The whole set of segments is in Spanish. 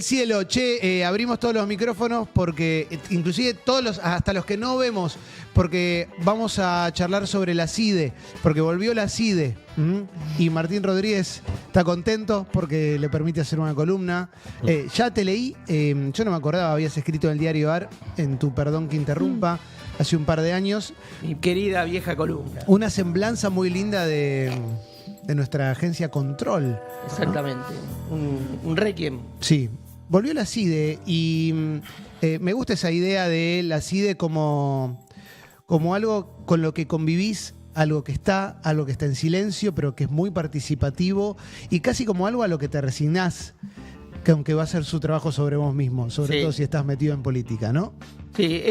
cielo. Che, abrimos todos los micrófonos porque, inclusive hasta los que no vemos, porque vamos a charlar sobre la CIDE, porque volvió la CIDE. Y Martín Rodríguez está contento porque le permite hacer una columna. Ya te leí, yo no me acordaba, habías escrito en el diario AR, en tu Perdón que interrumpa, hace un par de años. Mi querida vieja columna. Una semblanza muy linda de nuestra agencia Control. Exactamente. Un requiem. Sí. Volvió la CIDE y me gusta esa idea de la CIDE como algo con lo que convivís, algo que está en silencio, pero que es muy participativo y casi como algo a lo que te resignás, que aunque va a ser su trabajo sobre vos mismo, sobre todo si estás metido en política, ¿no? Sí,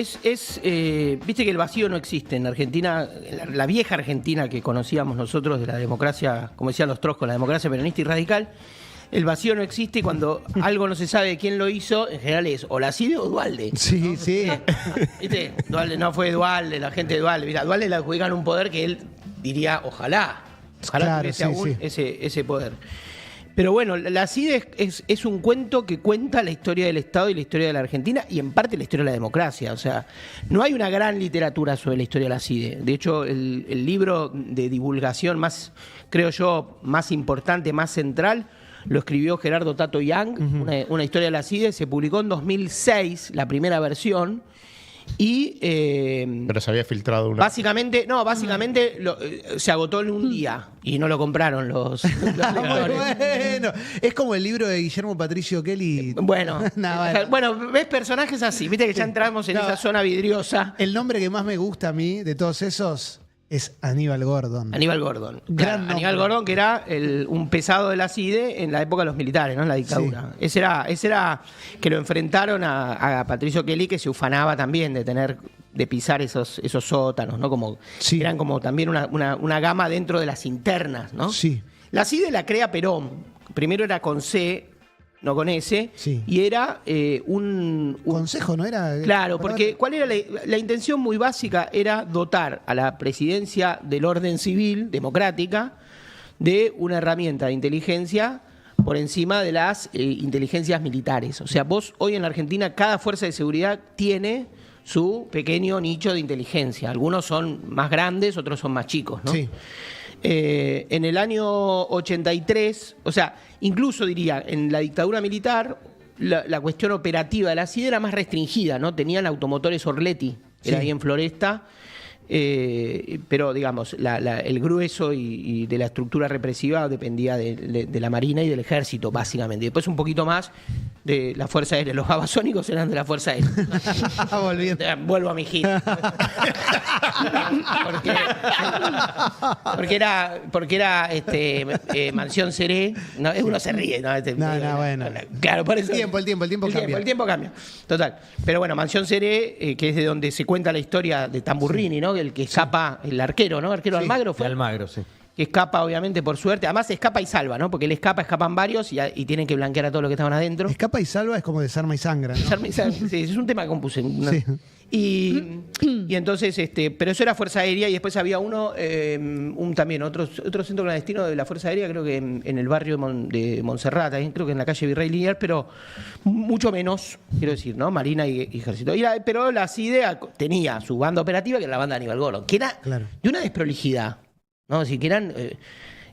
viste que el vacío no existe en Argentina, la vieja Argentina que conocíamos nosotros de la democracia, como decían los troscos, la democracia peronista y radical. El vacío no existe y cuando algo no se sabe de quién lo hizo, en general es o la CIDE o Duhalde. Sí, ¿no? sí. ¿Viste? Duhalde no fue Duhalde, la gente de Duhalde. Mira, Duhalde le adjudican un poder que él diría, ojalá Claro, tuviese sí, aún sí. ese poder. Pero bueno, la CIDE es un cuento que cuenta la historia del Estado y la historia de la Argentina y en parte la historia de la democracia. O sea, no hay una gran literatura sobre la historia de la CIDE. De hecho, el libro de divulgación más, creo yo, más importante, más central, lo escribió Gerardo Tato Young, una historia de la CIDE, se publicó en 2006, la primera versión, y... Pero se había filtrado una... Básicamente se agotó en un día y no lo compraron los lectores. Bueno, es como el libro de Guillermo Patricio Kelly. Bueno, No, bueno, ves personajes así, viste que ya entramos en esa zona vidriosa. El nombre que más me gusta a mí de todos esos es Aníbal Gordon. Aníbal Gordon. Gran Claro, Aníbal nombre. Gordon, que era un pesado de la CIDE en la época de los militares, ¿no? En la dictadura. Ese era que lo enfrentaron a Patricio Kelly, que se ufanaba también de pisar esos sótanos, ¿no? Como Sí. eran como también una gama dentro de las internas, ¿no? Sí. La CIDE la crea Perón. Primero era con C, no con S, Sí. y era un Consejo, ¿no era? Claro, porque ¿cuál era la intención muy básica? Era dotar a la presidencia del orden civil democrática de una herramienta de inteligencia por encima de las inteligencias militares. O sea, vos hoy en la Argentina cada fuerza de seguridad tiene su pequeño nicho de inteligencia. Algunos son más grandes, otros son más chicos, ¿no? Sí. En el año 83, o sea, incluso diría, en la dictadura militar, la cuestión operativa de la CIDE era más restringida, ¿no? Tenían automotores Orletti, era Sí. ahí en Floresta, pero digamos, el grueso y de la estructura represiva dependía de la Marina y del Ejército, básicamente. Y después un poquito más de la Fuerza Aérea. Los babasónicos eran de la Fuerza Aérea. Volviendo. Vuelvo a mi hit. porque era Mansión Seré. No, uno se ríe, ¿no? Bueno. Claro, por eso. El tiempo cambia. El tiempo cambia. Total. Pero bueno, Mansión Seré, que es de donde se cuenta la historia de Tamburrini, ¿no? El que escapa, el arquero, ¿no? Arquero Sí. Almagro fue. Almagro, sí. Que escapa, obviamente, por suerte. Además, escapa y salva, ¿no? Porque él escapan varios y tienen que blanquear a todos los que estaban adentro. Escapa y salva es como desarma y sangra, ¿no? Sí, es un tema que compuse. ¿No? Sí. Y entonces, pero eso era Fuerza Aérea y después había otro centro clandestino de la Fuerza Aérea, creo que en el barrio de Montserrat, ahí, creo que en la calle Virrey Liniers, pero mucho menos, quiero decir, ¿no? Marina y Ejército. Pero la CIDE tenía su banda operativa, que era la banda de Aníbal Gordon, que era Claro. de una desprolijidad, ¿no? Así que eran...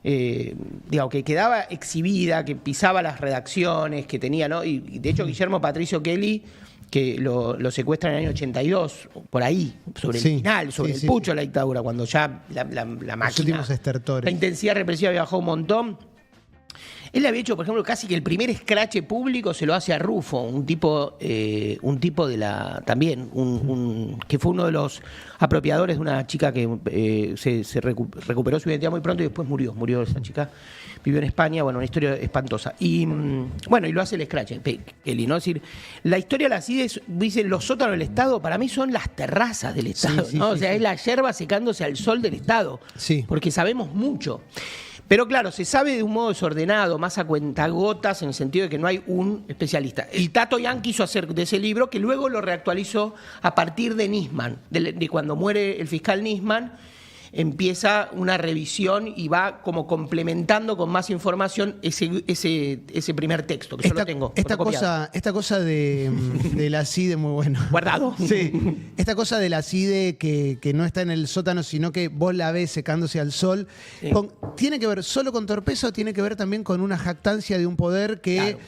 que quedaba exhibida, que pisaba las redacciones, que tenía, ¿no? Y de hecho Guillermo Patricio Kelly, que lo secuestran en el año 82, por ahí, sobre el final, sobre el pucho de la dictadura, cuando ya la máquina, Los últimos estertores. la intensidad represiva había bajado un montón. Él le había hecho, por ejemplo, casi que el primer escrache público se lo hace a Rufo, un tipo de la... También, que fue uno de los apropiadores de una chica que se recuperó su identidad muy pronto y después murió. Murió esa chica, vivió en España, bueno, una historia espantosa. Y bueno, y lo hace el escrache, Kelly, ¿no? Es decir, la historia de la CIDE, dicen, los sótanos del Estado, para mí son las terrazas del Estado, Sí, sí, ¿no? sí, O sea, sí. es la yerba secándose al sol del Estado. Sí. Porque sabemos mucho. Pero claro, se sabe de un modo desordenado, más a cuentagotas, en el sentido de que no hay un especialista. El Tato Young quiso hacer de ese libro, que luego lo reactualizó a partir de Nisman, de cuando muere el fiscal Nisman, empieza una revisión y va como complementando con más información ese primer texto, que yo lo tengo fotocopiado. Esta cosa de la CIDE, muy bueno. Guardado. Sí. Esta cosa de la CIDE que no está en el sótano, sino que vos la ves secándose al sol, Sí. ¿tiene que ver solo con torpeza o tiene que ver también con una jactancia de un poder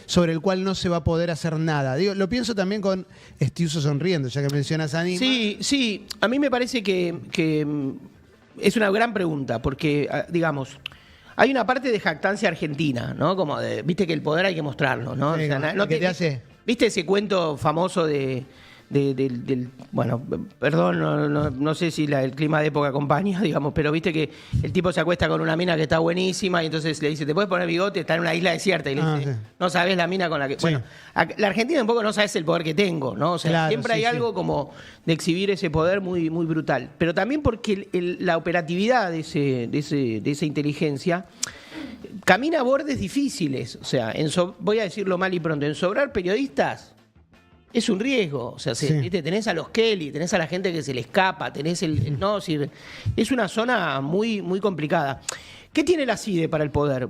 sobre el cual no se va a poder hacer nada? Digo, lo pienso también con Estiuso sonriendo, ya que mencionas a Anima. Sí, a mí me parece que es una gran pregunta, porque, digamos, hay una parte de jactancia argentina, ¿no? Como viste que el poder hay que mostrarlo, ¿no? Sí, O sea, ¿qué te hace? ¿Viste ese cuento famoso bueno, perdón, no sé si el clima de época acompaña, digamos, pero viste que el tipo se acuesta con una mina que está buenísima y entonces le dice, ¿te puedes poner bigote? Está en una isla desierta y le dice, sí. no sabés la mina con la que... Sí. Bueno, la Argentina un poco no sabes el poder que tengo, ¿no? O sea, Claro, siempre hay algo como de exhibir ese poder muy, muy brutal. Pero también porque la operatividad de esa inteligencia camina a bordes difíciles. O sea, voy a decirlo mal y pronto, en sobrar periodistas es un riesgo. O sea, ¿viste? Tenés a los Kelly, tenés a la gente que se le escapa, tenés no, es una zona muy, muy complicada. ¿Qué tiene la CIDE para el poder?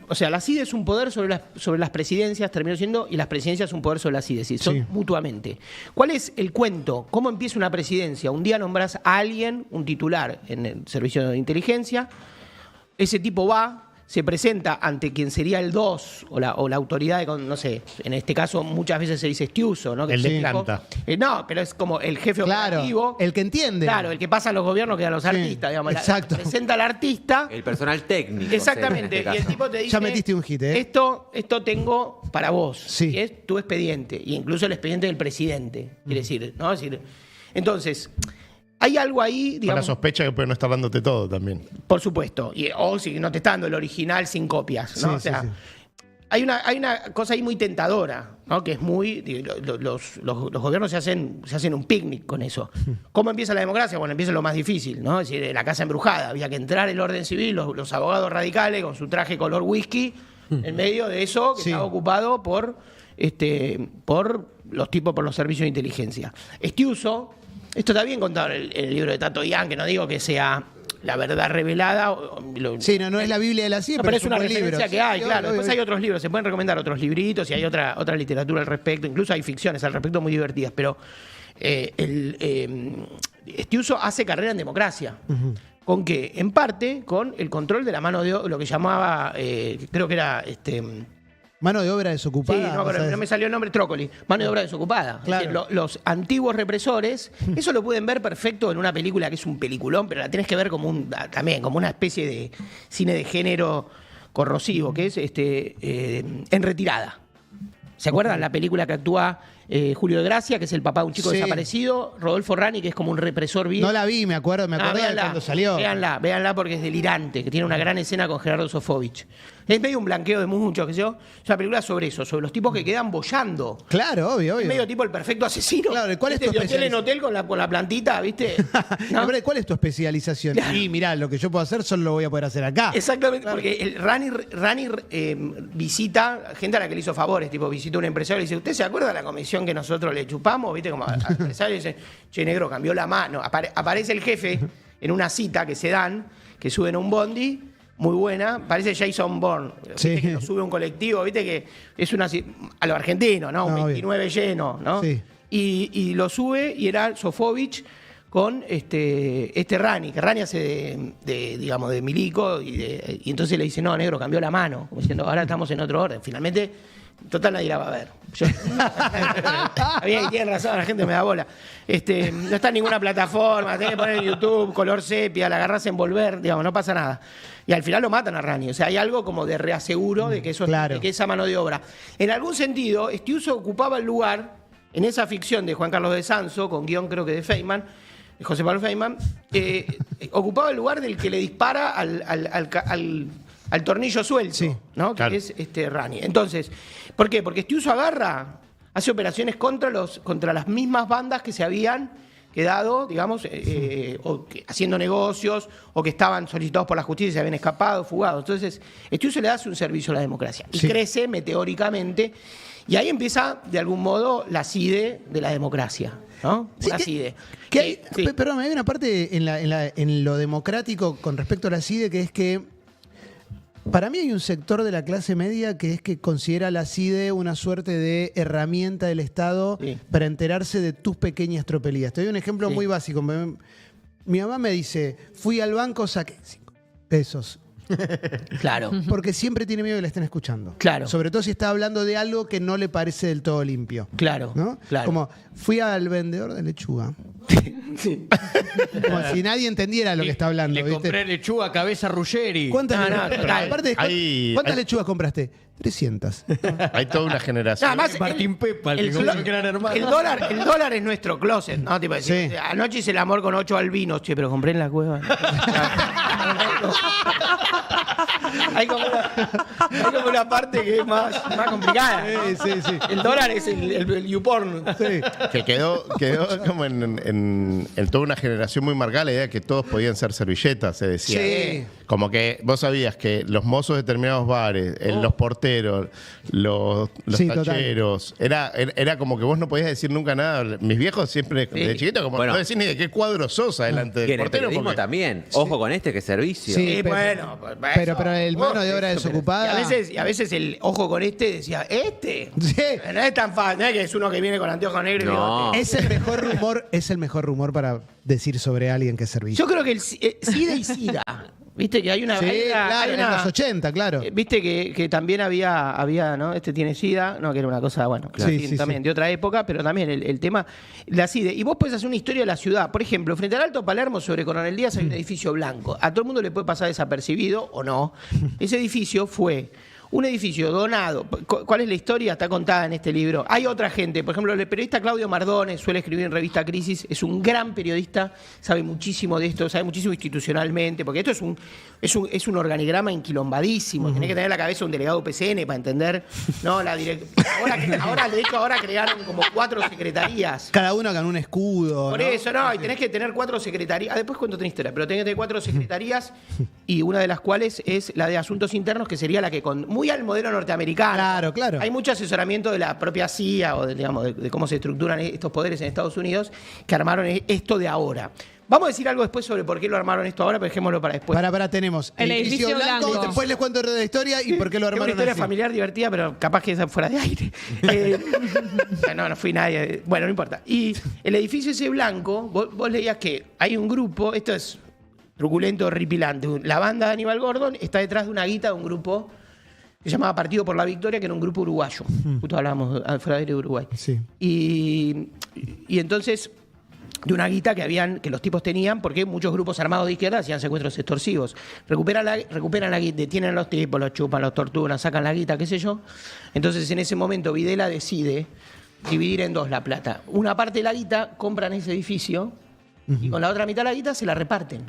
O sea, la CIDE es un poder sobre las presidencias, terminó siendo, y las presidencias un poder sobre la CIDE, son mutuamente. ¿Cuál es el cuento? ¿Cómo empieza una presidencia? Un día nombrás a alguien, un titular en el servicio de inteligencia, ese tipo va, se presenta ante quien sería el 2 o la autoridad, no sé, en este caso muchas veces se dice Estiuso, ¿no? Que El de planta. No, pero es como el jefe operativo. El que entiende. Claro, el que pasa a los gobiernos que a los artistas, digamos. Exacto. Presenta al artista. El personal técnico. Exactamente. En este Y el caso. tipo te dice, Ya metiste un hit, ¿eh? Esto tengo para vos. Sí. Y es tu expediente. Y incluso el expediente del presidente. Quiere decir, ¿no? Es decir, entonces, hay algo ahí, Con la digamos. sospecha que puede no estar dándote todo también. Por supuesto. O si no te está dando el original sin copias, ¿no? Sí, O sea, sí. hay una cosa ahí muy tentadora, ¿no? Que es muy... Los gobiernos se hacen un picnic con eso. ¿Cómo empieza la democracia? Bueno, empieza lo más difícil, ¿no? Es decir, la casa embrujada. Había que entrar el orden civil, los abogados radicales con su traje color whisky, en medio de eso que estaba ocupado por los servicios de inteligencia. Estiuso... Esto está bien contado en el libro de Tato Ian, que no digo que sea la verdad revelada. Sí, no es la Biblia de la CIDE, pero es una buen referencia libro. que hay, Sí, claro. obvio, Después hay otros libros, se pueden recomendar otros libritos y hay otra literatura al respecto. Incluso hay ficciones al respecto muy divertidas. Pero Estiuso hace carrera en democracia. ¿Con qué? En parte con el control de la mano de obra, lo que llamaba, creo que era... Mano de obra desocupada. Sí, no me salió el nombre, Trócoli. Mano de obra desocupada. Claro. Es decir, los antiguos represores, eso lo pueden ver perfecto en una película que es un peliculón, pero la tenés que ver también como una especie de cine de género corrosivo, que es En retirada. ¿Se acuerdan? La película que actúa Julio de Gracia, que es el papá de un chico desaparecido, Rodolfo Rani, que es como un represor bien. No la vi, me acuerdo de cuando salió. Véanla porque es delirante, que tiene una gran escena con Gerardo Sofovich. Es medio un blanqueo de muchos, que sé yo. Es una película sobre eso, sobre los tipos que quedan boyando. Claro, obvio. Es medio tipo el perfecto asecino. Claro, ¿cuál es tu De hotel en hotel con la plantita, ¿viste? ¿No? ¿Cuál es tu especialización? Claro. Y mirá, lo que yo puedo hacer solo lo voy a poder hacer acá. Exactamente, porque Rani visita gente a la que le hizo favores, tipo visita a un empresario y dice, ¿usted se acuerda de la comisión que nosotros le chupamos? ¿Viste? Como al empresario dice, che, negro, cambió la mano. Aparece el jefe en una cita que se dan, que suben a un bondi, muy buena, parece Jason Bourne, ¿viste? Que lo sube a un colectivo, viste que es a lo argentino, ¿no? Un 29 lleno, ¿no? Sí. Y lo sube y era Sofovich con Rani, que Rani hace digamos, de milico, y entonces le dice, no, negro, cambió la mano, como diciendo, ahora estamos en otro orden. Finalmente, total nadie la va a ver. Bien, tienen razón, la gente me da bola. No está en ninguna plataforma, tenés que poner en YouTube, color sepia, la agarrás en volver, digamos, no pasa nada. Y al final lo matan a Rani. O sea, hay algo como de reaseguro de que eso Claro. de que esa mano de obra. En algún sentido, Estiuso ocupaba el lugar, en esa ficción de Juan Carlos de Sanso, con guión creo que de Feynman, de José Pablo Feynman, ocupaba el lugar del que le dispara al tornillo suelto, ¿no? Claro. Que es Rani. Entonces, ¿por qué? Porque Estiuso hace operaciones contra las mismas bandas que se habían quedado, digamos, haciendo negocios o que estaban solicitados por la justicia y se habían escapado, fugados. Entonces, Estiuso le hace un servicio a la democracia y crece meteóricamente. Y ahí empieza, de algún modo, la CIDE de la democracia, ¿no? Sí, la CIDE. Perdón, hay una parte en lo democrático con respecto a la CIDE que es que para mí hay un sector de la clase media que es que considera la CIDE una suerte de herramienta del Estado para enterarse de tus pequeñas tropelías. Te doy un ejemplo muy básico. Mi mamá me dice, fui al banco, saqué 5 pesos. Claro. Porque siempre tiene miedo que la estén escuchando. Claro. Sobre todo si está hablando de algo que no le parece del todo limpio. Claro. ¿No? Claro. Como, fui al vendedor de lechuga. Sí. Como si nadie entendiera lo que está hablando. Le ¿viste? compré lechuga, cabeza Ruggeri. ¿Cuántas, No, total. aparte, ¿cuántas lechugas compraste? 300. Hay toda una generación. Nada más, Martín Pepa, el que compró el Gran Hermano. el dólar es nuestro closet, ¿no? Tipo, Sí. anoche hice el amor con 8 albinos, che, pero compré en la cueva. Hay como una parte que es más complicada. ¿no? Sí. El dólar es el YouPorn. Sí. Que quedó como en toda una generación muy marcada la idea de que todos podían ser servilletas, se decía. Sí. Como que vos sabías que los mozos de determinados bares, los porteros, los Sí, total. tacheros, era como que vos no podías decir nunca nada. Mis viejos siempre, de chiquito, como Bueno. no decís ni de qué cuadro sos adelante Y del en el portero. periodismo porque- también. Ojo con este, que servicio. Sí, pero- Bueno, pues, pero el mano de obra desocupada. Y a veces el ojo con este decía, ¿este? Sí. No es tan fácil, no es que es uno que viene con anteojos negros y No. bigote. Es el mejor rumor para decir sobre alguien que es servicio. Yo creo que el SIDA y SIDA. Viste que hay una. Sí, hay una- claro, hay en una- los 80, claro. Viste que también había, ¿no? Este tiene SIDA, no, que era una cosa, bueno, Claro. en fin, Sí, también sí. de otra época, pero también el tema, la CIDE. Y vos podés hacer una historia de la ciudad. Por ejemplo, frente al Alto Palermo, sobre Coronel Díaz, hay un edificio blanco. A todo el mundo le puede pasar desapercibido o no. Ese edificio fue un edificio donado. ¿Cuál es la historia? Está contada en este libro. Hay otra gente, por ejemplo, el periodista Claudio Mardone suele escribir en revista Crisis, es un gran periodista, sabe muchísimo de esto, sabe muchísimo institucionalmente, porque esto es un organigrama enquilombadísimo. Tenés que tener en la cabeza un delegado UPCN para entender, ¿no? Ahora, de hecho, crearon como 4 secretarías. Cada uno ganó un escudo. Por ¿no? eso, no, y tenés que tener 4 secretarías. Después cuento otra historia, pero tenés que tener 4 secretarías y una de las cuales es la de Asuntos Internos, que sería la que muy al modelo norteamericano. Claro, claro. Hay mucho asesoramiento de la propia CIA o de cómo se estructuran estos poderes en Estados Unidos que armaron esto de ahora. Vamos a decir algo después sobre por qué lo armaron esto ahora, pero dejémoslo para después. Para, tenemos El edificio blanco. después les cuento la historia y por qué lo Es una armaron historia así. familiar divertida, pero capaz que esa fuera de aire. No fui nadie. Bueno, no importa. Y el edificio ese blanco, vos leías que hay un grupo, esto es truculento, horripilante. La banda de Aníbal Gordon está detrás de una guita de un grupo que se llamaba Partido por la Victoria, que era un grupo uruguayo. Justo hablábamos fuera de aire de Uruguay. Sí. Y entonces, de una guita que los tipos tenían, porque muchos grupos armados de izquierda hacían secuestros extorsivos. Recuperan la guita, detienen a los tipos, los chupan, los torturan, sacan la guita, qué sé yo. Entonces, en ese momento, Videla decide dividir en 2 la plata. Una parte de la guita compran ese edificio y con la otra mitad de la guita se la reparten.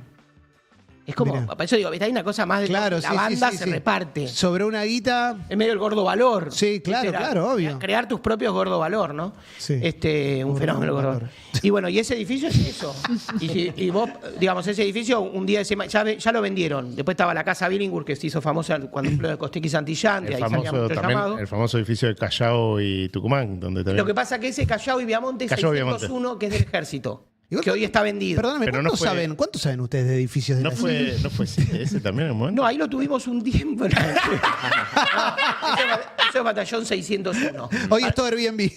Es como, Mirá. por eso digo, hay una cosa más de Claro, la sí, banda sí, se sí. reparte. Sobre una guita. Es medio el gordo valor. Sí, claro, Ese era, claro, obvio. Crear tus propios gordo valor, ¿no? Sí. Un Gordo fenómeno gordo valor. valor. Y bueno, y ese edificio es eso. Y vos, digamos, ese edificio un día de semana, ya lo vendieron. Después estaba la Casa Billinghurst, que se hizo famosa cuando empleó de Costequi Santillán, El ahí salía famoso, mucho también, llamado. el famoso edificio de Callao y Tucumán, donde también. Lo que pasa es que ese Callao y Viamonte es Callao y 601, que es del ejército. Igual Que hoy está vendido. Perdóname, Pero no ¿cuánto fue- saben ustedes de edificios de ¿No la fue ese también en el momento? No, ahí lo tuvimos un tiempo. Eso es Batallón 601. Hoy es todo Airbnb.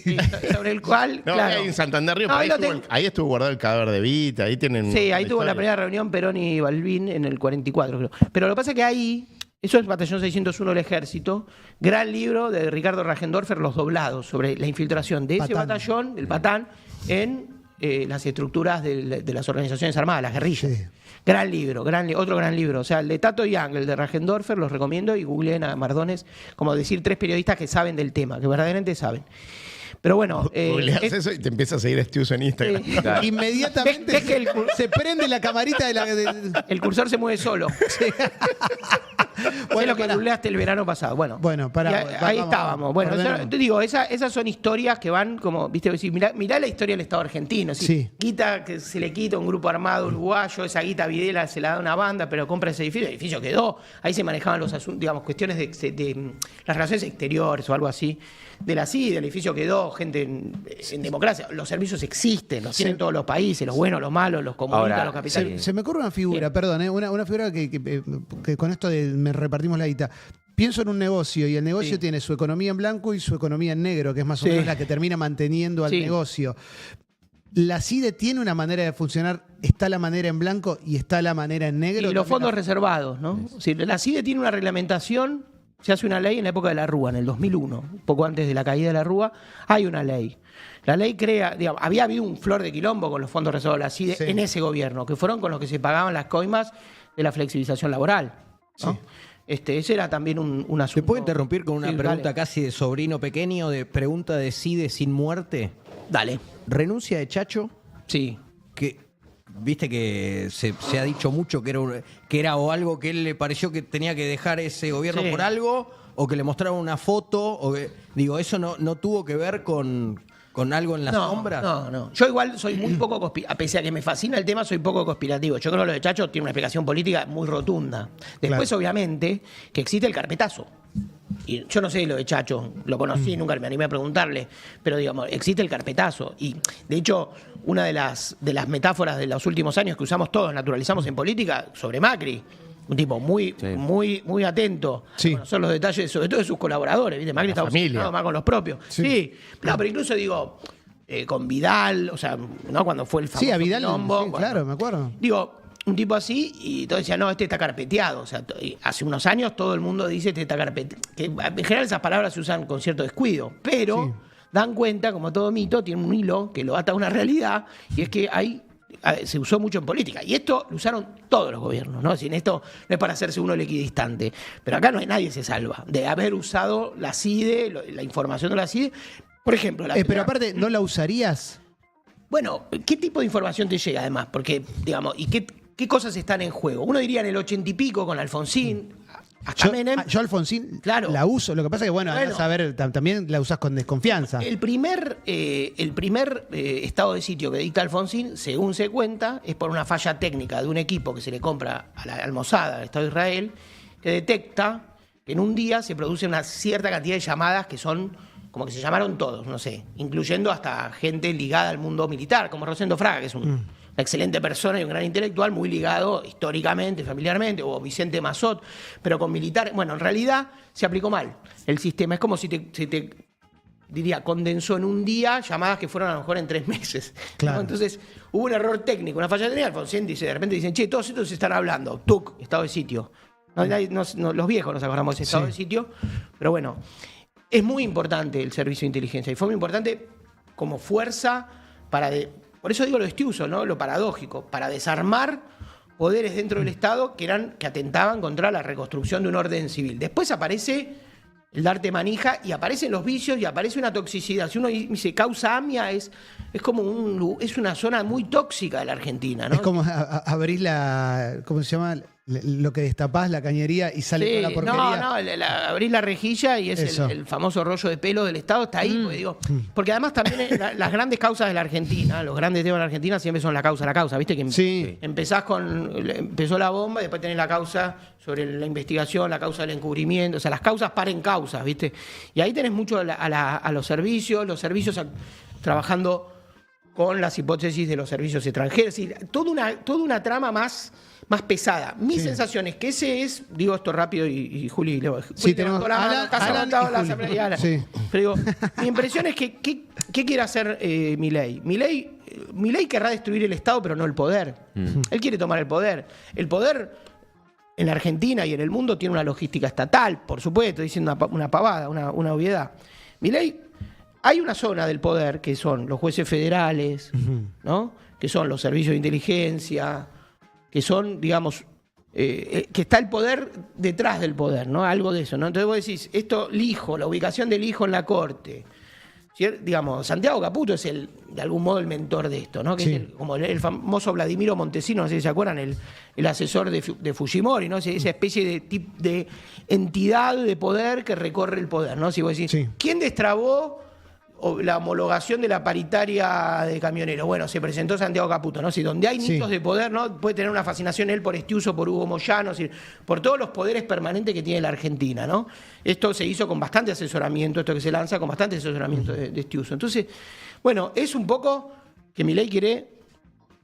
Sobre el cual, No, claro. ahí en Santander Río, No, pero ahí lo tengo. ahí estuvo guardado el cadáver de Vita, ahí tienen. Sí, ahí tuvo la historia. primera reunión Perón y Balbín en el 44, creo. Pero lo que pasa es que ahí, eso es Batallón 601 del Ejército, gran libro de Ricardo Rajendorfer, Los Doblados, sobre la infiltración de ese Patán. batallón, del Patán, en las estructuras de las organizaciones armadas, las guerrillas. Sí. Gran libro, otro gran libro. O sea, el de Tato Young, el de Rajendorfer, los recomiendo y googleen a Mardones, como decir 3 periodistas que saben del tema, que verdaderamente saben. Pero bueno. Googleás eso y te empieza a seguir Estius en Instagram. Claro. Inmediatamente ¿Ves que el- se prende la camarita de la... el cursor se mueve solo. Fue lo que pará. googleaste el verano pasado. Bueno, Bueno, pará, y ahí vamos, estábamos. Bueno, ordenemos. te digo, esas son historias que van como, viste, decir, mirá la historia del Estado argentino. Sí. Guita que se le quita a un grupo armado uruguayo, esa guita Videla se la da a una banda, pero compra ese edificio, el edificio quedó. Ahí se manejaban los asuntos, digamos, cuestiones de las relaciones exteriores o algo así. De la CID, el edificio quedó, gente en democracia. Los servicios existen, los tienen todos los países, los buenos, los malos, los comunistas, Ahora, los capitalistas. Se me ocurre una figura, perdón, una figura que con esto me repartimos la guita. Pienso en un negocio y el negocio Sí. tiene su economía en blanco y su economía en negro, que es más o Sí. menos la que termina manteniendo al Sí. negocio. La CIDE tiene una manera de funcionar, está la manera en blanco y está la manera en negro. Y los También fondos reservados, ¿no? Sí, la CIDE tiene una reglamentación, se hace una ley en la época de la Rúa, en el 2001, un poco antes de la caída de la Rúa, hay una ley. La ley crea, digamos, había habido un flor de quilombo con los fondos reservados de la CIDE Sí. en ese gobierno, que fueron con los que se pagaban las coimas de la flexibilización laboral, ¿no? Sí. Ese era también un asunto. ¿Te puedo interrumpir con una Sí, pregunta dale. casi de sobrino pequeño, de pregunta de CIDE sin muerte? Dale. ¿Renuncia de Chacho? Sí. Que viste que se ha dicho mucho que era o algo que él le pareció que tenía que dejar ese gobierno Sí. por algo, o que le mostraron una foto, o que, digo, eso no tuvo que ver con algo en la sombra. No. Yo igual soy muy poco conspirativo. Pese a que me fascina el tema, soy poco conspirativo. Yo creo que lo de Chacho tiene una explicación política muy rotunda. Después, obviamente, que existe el carpetazo. Y yo no sé lo de Chacho, lo conocí, nunca me animé a preguntarle, pero digamos, existe el carpetazo. Y de hecho, una de las metáforas de los últimos años que usamos todos, naturalizamos en política, sobre Macri. Un tipo muy atento Sí. a conocer los detalles, sobre todo de sus colaboradores. ¿Viste? Macri está familia. obsesionado más con los propios. Sí. No, pero incluso digo, con Vidal, o sea, ¿no? Cuando fue el famoso Sí, a Vidal, quilombo, sí, bueno. claro, me acuerdo. Digo, un tipo así, y todos decían, no, este está carpeteado. O sea, hace unos años todo el mundo dice, este está carpeteado. Que en general esas palabras se usan con cierto descuido, pero Sí. dan cuenta, como todo mito, tiene un hilo que lo ata a una realidad, y es que se usó mucho en política. Y esto lo usaron todos los gobiernos, ¿no? Es decir, esto no es para hacerse uno el equidistante. Pero acá no hay nadie se salva de haber usado la CIDE, la información de la CIDE. Por ejemplo, Pero aparte, ¿no la usarías? bueno, ¿qué tipo de información te llega además? Porque, digamos, ¿y qué cosas están en juego? Uno diría en el 80 y pico con Alfonsín, hasta Menem. Yo Alfonsín Claro. la uso. Lo que pasa es que, bueno, Bueno. andás a ver, también la usás con desconfianza. El primer estado de sitio que dicta Alfonsín, según se cuenta, es por una falla técnica de un equipo que se le compra a la Mossad, al Estado de Israel, que detecta que en un día se produce una cierta cantidad de llamadas que son como que se llamaron todos, no sé, incluyendo hasta gente ligada al mundo militar, como Rosendo Fraga, que es una excelente persona y un gran intelectual, muy ligado históricamente, familiarmente, o Vicente Mazot, pero con militares. Bueno, en realidad se aplicó mal el sistema. Es como si te diría, condensó en un día llamadas que fueron a lo mejor en 3 meses. ¿no? Claro. Entonces, hubo un error técnico, una falla técnica. Alfonsín dice, de repente dicen, che, todos estos se están hablando. TUC, estado de sitio. Los viejos nos acordamos de ese estado de sitio. Pero bueno, es muy importante el servicio de inteligencia y fue muy importante como fuerza para... por eso digo lo estiuso, ¿no? Lo paradójico, para desarmar poderes dentro del Estado que atentaban contra la reconstrucción de un orden civil. Después aparece el darte manija y aparecen los vicios y aparece una toxicidad. Si uno dice causa AMIA, es como es una zona muy tóxica de la Argentina, ¿no? Es como abrir ¿cómo se llama? Lo que destapás, la cañería y sale Sí, con la porquería. no, abrís la rejilla y es Eso. el famoso rollo de pelo del Estado, está ahí, porque además también las grandes causas de la Argentina, los grandes temas de la Argentina siempre son la causa, ¿viste? Que Sí. empezó la bomba y después tenés la causa sobre la investigación, la causa del encubrimiento, o sea, las causas paren causas, ¿viste? Y ahí tenés mucho a los servicios trabajando con las hipótesis de los servicios extranjeros, es decir, toda una trama más pesada. Mi sensación es que ese es, digo esto rápido y Juli, Sí, tenemos levantó la mano, Alan, está Alan levantado y la Juli. asamblea y Alan. Sí. Pero digo, mi impresión es que, ¿qué quiere hacer Milei? Milei querrá destruir el Estado, pero no el poder. Él quiere tomar el poder. El poder en la Argentina y en el mundo tiene una logística estatal, por supuesto, diciendo una pavada, una obviedad. Milei, hay una zona del poder que son los jueces federales, ¿no? Que son los servicios de inteligencia, que son, digamos, que está el poder detrás del poder, ¿no? Algo de eso, ¿no? Entonces vos decís, la ubicación del hijo en la corte, digamos, Santiago Caputo es de algún modo el mentor de esto, ¿no? Que Sí. es como el famoso Vladimiro Montesino, no sé si se acuerdan, el asesor de Fujimori, ¿no? Esa especie de entidad de poder que recorre el poder, ¿no? Si vos decís, Sí. ¿quién destrabó la homologación de la paritaria de camioneros? Bueno, se presentó Santiago Caputo, ¿no? Si donde hay Sí. nichos de poder, ¿no? Puede tener una fascinación él por Estiuso, por Hugo Moyano, es decir, por todos los poderes permanentes que tiene la Argentina, ¿no? Esto se hizo con bastante asesoramiento, esto que se lanza con bastante asesoramiento de Estiuso. Entonces, bueno, es un poco que Milei quiere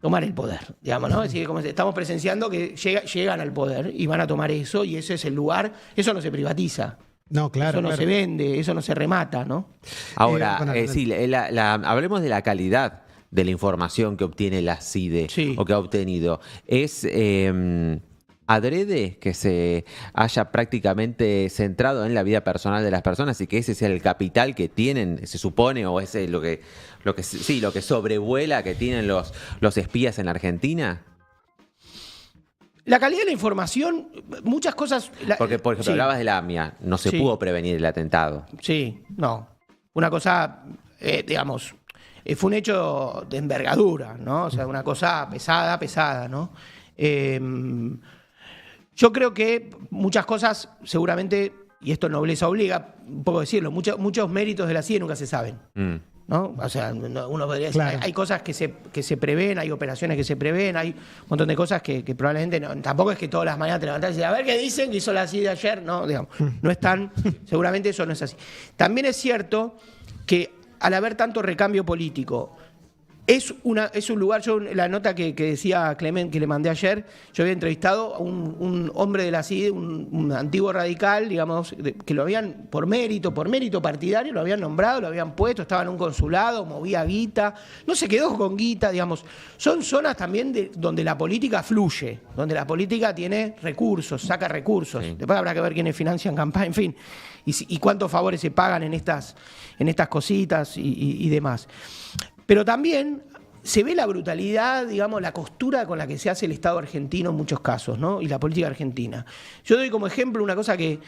tomar el poder, digamos, ¿no? Es decir, como estamos presenciando que llegan al poder y van a tomar eso, y ese es el lugar, eso no se privatiza. No, claro. Eso no claro. se vende, eso no se remata, ¿no? Ahora, bueno, sí, hablemos de la calidad de la información que obtiene la CIDE Sí. o que ha obtenido. ¿Es adrede que se haya prácticamente centrado en la vida personal de las personas y que ese sea el capital que tienen, se supone, o es lo que sobrevuela que tienen los espías en la Argentina? La calidad de la información, muchas cosas... Porque, por ejemplo, sí. hablabas de la AMIA, no se Sí. pudo prevenir el atentado. Sí, no. Una cosa, digamos, fue un hecho de envergadura, ¿no? O sea, una cosa pesada, ¿no? Yo creo que muchas cosas, seguramente, y esto nobleza obliga, un poco decirlo, muchos méritos de la CIDE nunca se saben. Mm. ¿No? O sea, uno podría decir, Claro. hay cosas que se prevén, hay operaciones que se prevén, hay un montón de cosas que probablemente no. Tampoco es que todas las mañanas te levantás y dices, a ver qué dicen que hizo la CIDE ayer. No, digamos, no es tan, seguramente eso no es así. También es cierto que al haber tanto recambio político, es un lugar, yo la nota que decía Clement, que le mandé ayer, yo había entrevistado a un hombre de la CIDE, un antiguo radical, digamos, que lo habían, por mérito partidario, lo habían nombrado, lo habían puesto, estaba en un consulado, movía guita, no se quedó con guita, digamos. Son zonas también donde la política fluye, donde la política tiene recursos, saca recursos. Sí. Después habrá que ver quiénes financian campaña, en fin, y cuántos favores se pagan en estas cositas y demás. Pero también se ve la brutalidad, digamos, la costura con la que se hace el Estado argentino en muchos casos, ¿no? Y la política argentina. Yo doy como ejemplo una cosa que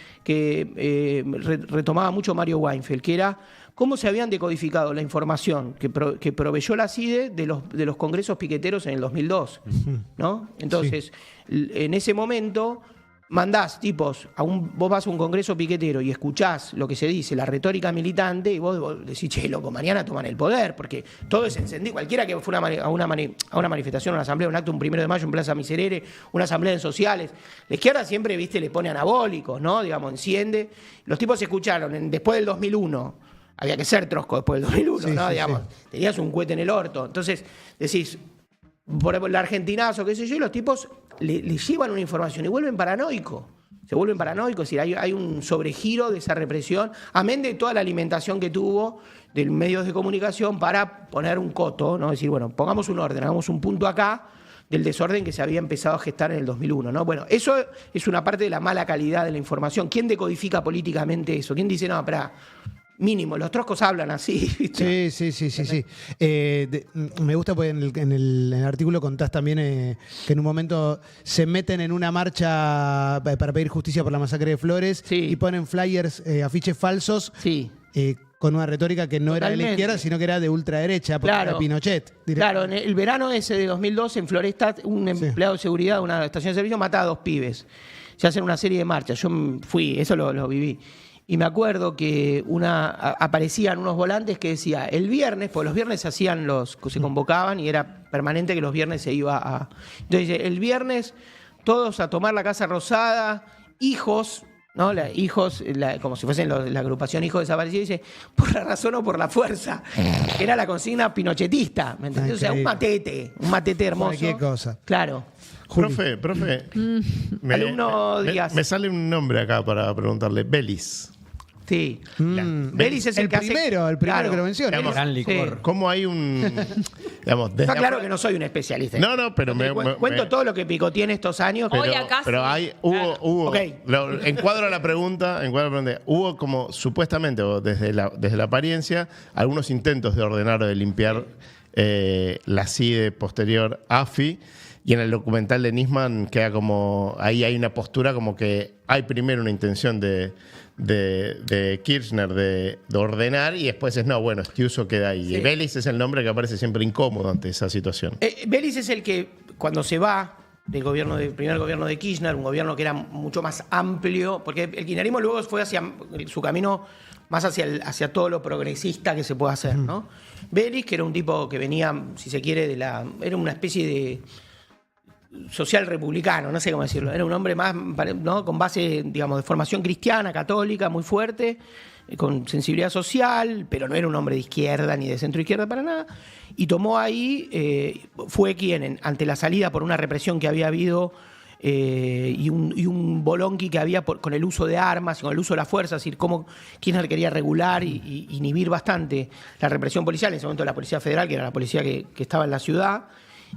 retomaba mucho Mario Weinfeld, que era cómo se habían decodificado la información que proveyó la CIDE de los congresos piqueteros en el 2002, ¿no? Entonces, en ese momento... mandás tipos, vos vas a un congreso piquetero y escuchás lo que se dice, la retórica militante, y vos decís, che, loco, mañana toman el poder, porque todo es encendido. Cualquiera que fue a una manifestación, a una asamblea, un acto, un 1 de mayo en Plaza Miserere, una asamblea en sociales, la izquierda siempre, viste, le pone anabólicos, ¿no? Digamos, enciende. Los tipos escucharon, después del 2001, había que ser trosco después del 2001, Sí, ¿no? sí, Digamos, sí. tenías un cohete en el orto. Entonces, decís, por el argentinazo, qué sé yo, y los tipos le llevan una información y vuelven paranoicos. Se vuelven paranoicos, es decir, hay un sobregiro de esa represión, amén de toda la alimentación que tuvo de medios de comunicación para poner un coto, ¿no? Es decir, bueno, pongamos un orden, hagamos un punto acá del desorden que se había empezado a gestar en el 2001, ¿no? Bueno, eso es una parte de la mala calidad de la información. ¿Quién decodifica políticamente eso? ¿Quién dice, no, espera, mínimo, los troscos hablan así, ¿viste? Sí. Me gusta porque en el artículo contás también que en un momento se meten en una marcha para pedir justicia por la masacre de Flores Sí. y ponen flyers, afiches falsos, Sí. con una retórica que no era de la Totalmente. izquierda, sino que era de ultraderecha, porque Claro. era Pinochet. Claro, en el verano ese de 2002 en Floresta, un empleado de seguridad de una estación de servicio mata a 2 pibes. Se hacen una serie de marchas. Yo fui, eso lo viví. Y me acuerdo que aparecían unos volantes que decía, el viernes, pues los viernes se convocaban y era permanente que los viernes se iba a... Entonces, el viernes, todos a tomar la Casa Rosada, hijos, ¿no? Como si fuesen la agrupación Hijos Desaparecidos, dice, por la razón o por la fuerza, que era la consigna pinochetista, ¿me entendés? O sea, un matete hermoso. Cualquier cosa. Claro. Profe, Alumno Díaz. me sale un nombre acá para preguntarle. Belis. Sí. Belis. Belis es el que hace... primero Claro. que lo menciona. Digamos, Gran licor. ¿Cómo hay un... digamos, desde Está claro afuera- que no soy un especialista. No, pero Cuento todo lo que picoteé en estos años. Pero, Hoy acá pero sí. hay, hubo Ok. encuadro la pregunta, hubo como supuestamente, o desde la apariencia, algunos intentos de ordenar o de limpiar la CIDE posterior AFI. Y en el documental de Nisman queda como, ahí hay una postura como que hay primero una intención de Kirchner de ordenar y después es, no, bueno, Estiuso queda ahí. Sí. Y Vélez es el nombre que aparece siempre incómodo ante esa situación. Vélez es el que, cuando se va del primer gobierno de Kirchner, un gobierno que era mucho más amplio, porque el kirchnerismo luego fue hacia su camino más hacia todo lo progresista que se puede hacer, ¿no? Vélez, que era un tipo que venía, si se quiere, era una especie de social republicano, no sé cómo decirlo. Era un hombre más, ¿no?, con base, digamos, de formación cristiana, católica, muy fuerte, con sensibilidad social, pero no era un hombre de izquierda ni de centro izquierda para nada. Y tomó ahí, fue quien, ante la salida por una represión que había habido y un bolonqui que había con el uso de armas y con el uso de la fuerza, es decir, cómo Kirchner quería regular y inhibir bastante la represión policial, en ese momento la Policía Federal, que era la policía que estaba en la ciudad.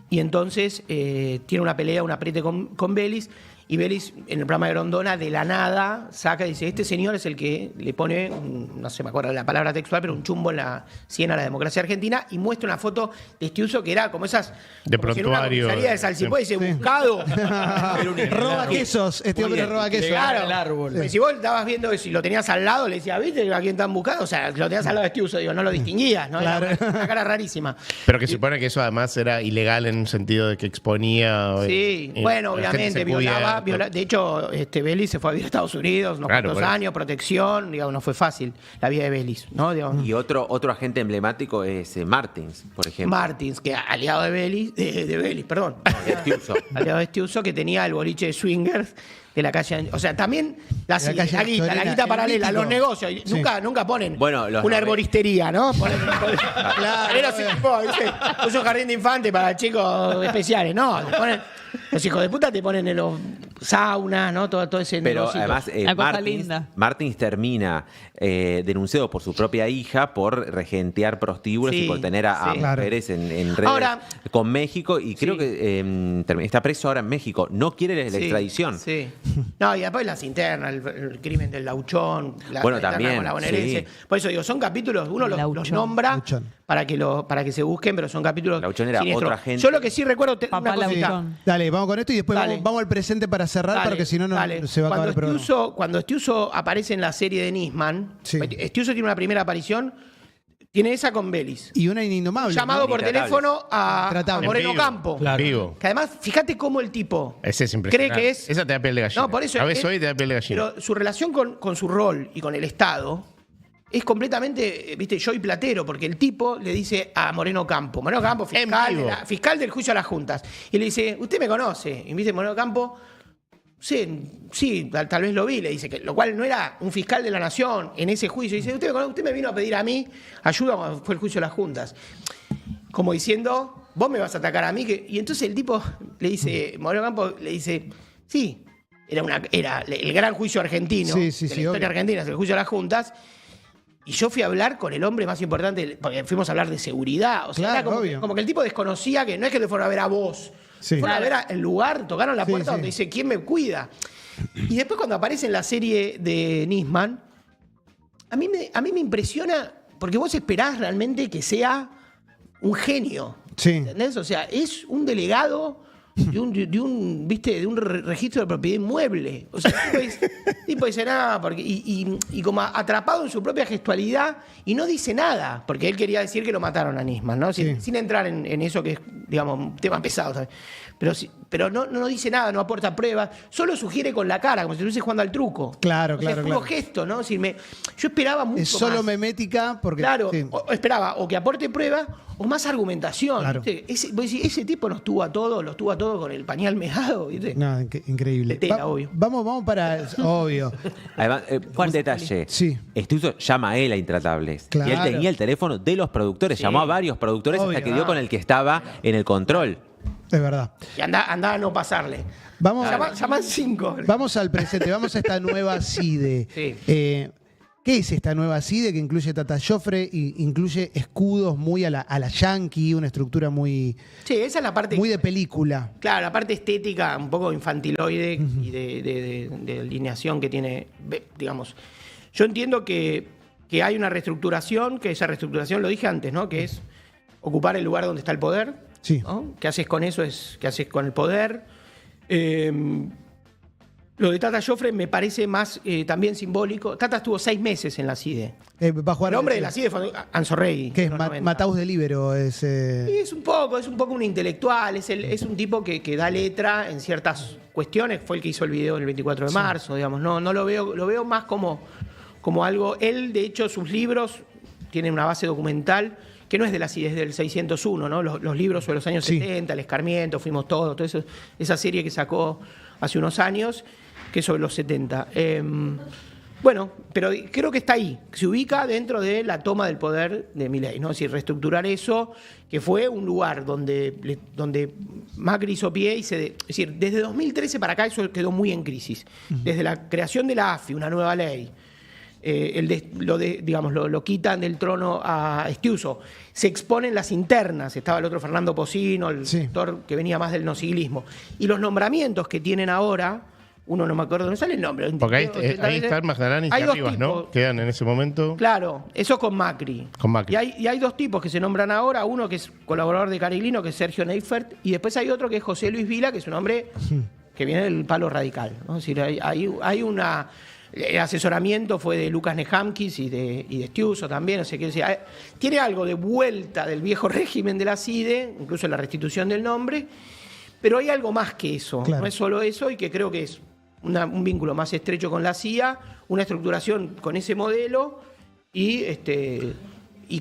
Y entonces tiene una pelea, un apriete con Vélez, y Vélez, en el programa de Grondona, de la nada, saca y dice, este señor es el que le pone, no sé, me acuerdo la palabra textual, pero un chumbo en la sien a la democracia argentina, y muestra una foto de Estiuso que era como esas... De como si en prontuario. una comisaría de Salsipó, dice, buscado. Roba quesos, este hombre roba quesos. Claro, el árbol. porque si vos estabas viendo eso y lo tenías al lado, le decías, ¿viste a quién están buscando? O sea, lo tenías al lado de Estiuso, digo, no lo distinguías, ¿no? Claro. Era una cara rarísima. Pero que supone que eso además era ilegal en un sentido de que exponía... Sí, bueno, la gente obviamente, se violaba, cubierta. de hecho, Vélez se fue a vivir a Estados Unidos, unos Claro, cuantos por eso. años, protección, digamos, no fue fácil la vida de Vélez, ¿no? Digamos, Y otro agente emblemático es Martins, por ejemplo. Martins, que aliado de Vélez, de Vélez, perdón. Estiuso. Aliado de Estiuso, que tenía el boliche de swingers de la calle. O sea, también la calle guita Victorina, paralela, el los mítico. negocios. Sí. Nunca ponen Bueno, los una nove- herboristería, ¿no? Ponen, Claro, era así, ¿viste? Es un jardín de infantes para chicos especiales, ¿no? Te ponen, los hijos de puta te ponen en los saunas, ¿no? Todo ese Pero negocio. además, La cosa linda. Martins termina denunciado por su propia hija por regentear prostíbulos Sí, y por tener a sí. mujeres en redes Ahora- con México. Y creo Sí. que está preso ahora en México. No quiere la Sí, extradición. Sí. No, y después las internas, el crimen del Lauchón, la Bueno, interna también, con la bonaerense. sí. Por eso digo, son capítulos, uno los Lauchón. nombra Lauchón. para que se busquen, pero son capítulos Lauchón era siniestros. otro agente. Yo lo que sí recuerdo, Papá una cosita. Lauchón. Dale, vamos con esto y después Dale. vamos al presente para cerrar, Dale, porque si no, dale. se va a acabar el programa. Cuando Estiuso aparece en la serie de Nisman, Sí. Estiuso tiene una primera aparición, tiene esa con Vélez. Y una innomable. Llamado por Intratables. teléfono a Intratable. Moreno En vivo. Campo. Claro. Vivo. Que además, fíjate cómo el tipo Ese es impresionante. cree que es... Esa te da piel de gallina. No, por eso A veces es- hoy te da piel de gallina. Pero su relación con su rol y con el Estado es completamente, viste, yo y platero, porque el tipo le dice a Moreno Campo, fiscal, vivo. fiscal del juicio a las juntas, y le dice, usted me conoce, y viste Moreno Campo, sí, tal vez lo vi, le dice, que lo cual no era un fiscal de la nación en ese juicio, y dice, usted me vino a pedir a mí ayuda cuando fue el juicio a las juntas, como diciendo, vos me vas a atacar a mí, y entonces el tipo le dice, Moreno Campo le dice, sí, era el gran juicio argentino, Sí, de sí, la sí, historia obvio. argentina, es el juicio a las juntas. Y yo fui a hablar con el hombre más importante, porque fuimos a hablar de seguridad. O sea, Claro, era obvio. como que el tipo desconocía que no es que te fueron a ver a vos. Sí. Fueron a ver el lugar, tocaron la Sí, puerta sí. donde dice, ¿quién me cuida? Y después cuando aparece en la serie de Nisman, a mí me impresiona, porque vos esperás realmente que sea un genio. Sí. ¿Entendés? O sea, es un delegado de un registro de propiedad inmueble. O sea, el tipo dice nada, porque, y como atrapado en su propia gestualidad, y no dice nada, porque él quería decir que lo mataron a Nisman, ¿no? Sin, Sí. sin entrar en eso que es, digamos, un tema pesado también. Pero no dice nada, no aporta pruebas, solo sugiere con la cara, como si estuviese jugando al truco. Claro, O sea, claro, es puro claro. gesto, ¿no? Es decir, yo esperaba mucho Es solo más. memética porque. Claro, sí. o esperaba o que aporte pruebas o más argumentación. Claro. ¿viste? Vos decís, ese tipo los tuvo a todos con el pañal mejado. ¿viste? No, increíble. De tela, obvio. Vamos para. Obvio. Además, un Fuerza, detalle. Sí. Estiuso llama a él a Intratables. Claro. Y él tenía el teléfono de los productores. Sí. Llamó a varios productores Obvio. hasta que dio con el que estaba en el control. Es verdad. Y andá a no pasarle. Vamos, Llaman 5. vamos al presente, vamos a esta nueva CIDE. Sí. ¿Qué es esta nueva CIDE que incluye Tata Joffre y incluye escudos muy a la yankee, una estructura muy, Sí, esa es la parte. muy de película? Claro, la parte estética, un poco infantiloide y de alineación que tiene, digamos. Yo entiendo que hay una reestructuración, que esa reestructuración, lo dije antes, ¿no? Que es ocupar el lugar donde está el poder. Sí. ¿no? ¿Qué haces con eso? ¿Qué haces con el poder? Lo de Tata Joffre me parece más también simbólico. Tata estuvo 6 meses en la CIDE. Va a jugar. El hombre de la CIDE fue Anzorregui. ¿Qué es? en los 90. Mataus de Libero. Y es un poco un intelectual, es un tipo que da letra en ciertas cuestiones. Fue el que hizo el video el 24 de marzo, digamos. No lo veo más como algo. Él, de hecho, sus libros tienen una base documental que no es de la CIDE, es del 601, ¿no? Los libros sobre los años 70, El Escarmiento, Fuimos Todos, todo eso, esa serie que sacó hace unos años, que es sobre los 70. Bueno, pero creo que está ahí, se ubica dentro de la toma del poder de Milei, ¿no? Es decir, reestructurar eso, que fue un lugar donde Macri hizo pie y es decir, desde 2013 para acá eso quedó muy en crisis. Desde la creación de la AFI, una nueva ley, lo quitan del trono a Estiuso, se exponen las internas, estaba el otro Fernando Pocino, el sector que venía más del nosilismo, y los nombramientos que tienen ahora. Uno no me acuerdo, no sale el nombre. Porque ahí está Magdalani y Arribas, ¿no? Quedan en ese momento. Claro, eso con Macri. Y hay 2 tipos que se nombran ahora, uno que es colaborador de Cariglino, que es Sergio Neifert, y después hay otro que es José Luis Vila, que es un hombre que viene del palo radical, ¿no? Es decir, hay una... El asesoramiento fue de Lucas Nehamkis y de Estiuso también, o sea, tiene algo de vuelta del viejo régimen de la CIDE, incluso la restitución del nombre, pero hay algo más que eso, no es solo eso, y que creo que es un vínculo más estrecho con la CIA, una estructuración con ese modelo y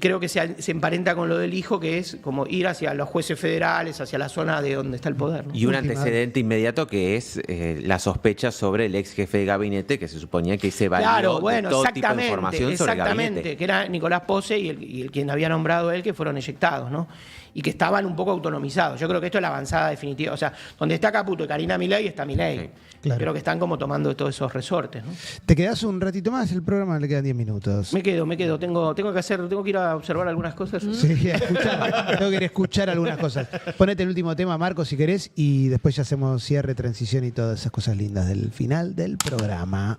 creo que se emparenta con lo del hijo, que es como ir hacia los jueces federales, hacia la zona de donde está el poder, ¿no? Y un antecedente inmediato que es la sospecha sobre el ex jefe de gabinete, que se suponía que se valió de todo tipo de información sobre el gabinete. Que era Nicolás Pose y el quien había nombrado él, que fueron eyectados, ¿no? Y que estaban un poco autonomizados. Yo creo que esto es la avanzada definitiva. O sea, donde está Caputo y Karina Milei está Milei. Sí, claro. Creo que están como tomando todos esos resortes, ¿no? ¿Te quedás un ratito más? El programa le quedan 10 minutos. Me quedo. Tengo que ir a observar algunas cosas. Sí, tengo que ir a escuchar algunas cosas. Ponete el último tema, Marco, si querés, y después ya hacemos cierre, transición y todas esas cosas lindas del final del programa.